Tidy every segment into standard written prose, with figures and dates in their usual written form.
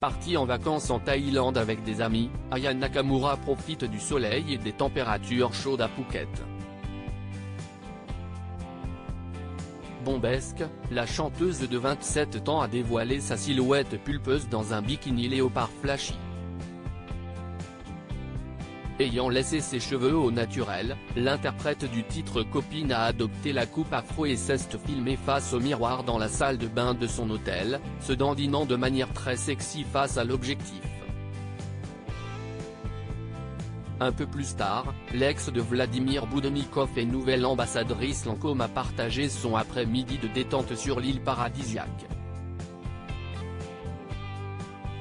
Partie en vacances en Thaïlande avec des amis, Aya Nakamura profite du soleil et des températures chaudes à Phuket. Bombesque, la chanteuse de 27 ans a dévoilé sa silhouette pulpeuse dans un bikini léopard flashy. Ayant laissé ses cheveux au naturel, l'interprète du titre Copine a adopté la coupe afro et s'est filmée face au miroir dans la salle de bain de son hôtel, se dandinant de manière très sexy face à l'objectif. Un peu plus tard, l'ex de Vladimir Boudonikov et nouvelle ambassadrice Lancôme a partagé son après-midi de détente sur l'île paradisiaque.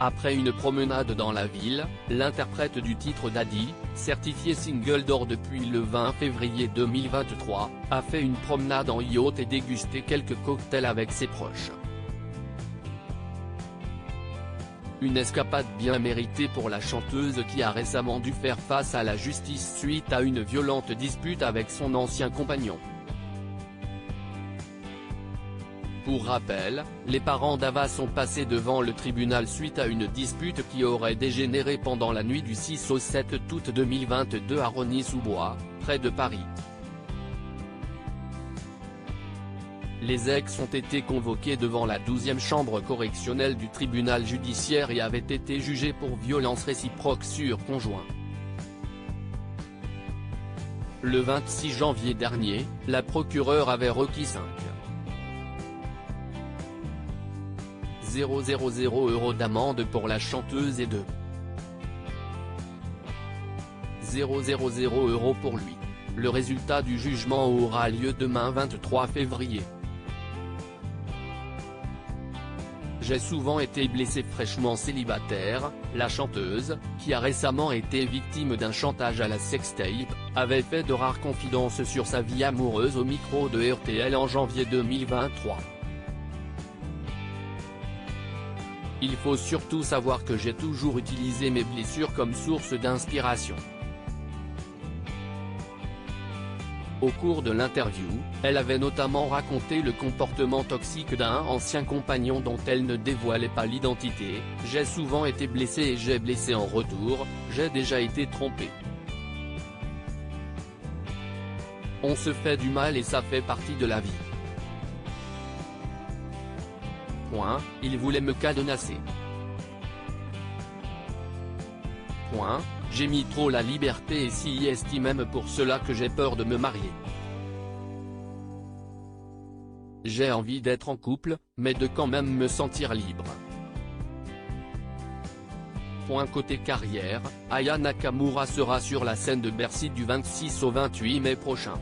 Après une promenade dans la ville, l'interprète du titre Daddy, certifié single d'or depuis le 20 février 2023, a fait une promenade en yacht et dégusté quelques cocktails avec ses proches. Une escapade bien méritée pour la chanteuse qui a récemment dû faire face à la justice suite à une violente dispute avec son ancien compagnon. Pour rappel, les parents d'Ava sont passés devant le tribunal suite à une dispute qui aurait dégénéré pendant la nuit du 6 au 7 août 2022 à Rosny-sous-Bois, près de Paris. Les ex ont été convoqués devant la 12e chambre correctionnelle du tribunal judiciaire et avaient été jugés pour violence réciproque sur conjoint. Le 26 janvier dernier, la procureure avait requis 5,000 € d'amende pour la chanteuse et 2,000 € pour lui. Le résultat du jugement aura lieu demain 23 février. J'ai souvent été blessée fraîchement célibataire, la chanteuse, qui a récemment été victime d'un chantage à la sextape, avait fait de rares confidences sur sa vie amoureuse au micro de RTL en janvier 2023. Il faut surtout savoir que j'ai toujours utilisé mes blessures comme source d'inspiration. Au cours de l'interview, elle avait notamment raconté le comportement toxique d'un ancien compagnon dont elle ne dévoilait pas l'identité. « J'ai souvent été blessée et j'ai blessé en retour, j'ai déjà été trompée. On se fait du mal et ça fait partie de la vie. Il voulait me cadenasser. J'ai mis trop la liberté et s'y est même pour cela que j'ai peur de me marier. J'ai envie d'être en couple, mais de quand même me sentir libre. » Côté carrière, Aya Nakamura sera sur la scène de Bercy du 26 au 28 mai prochain.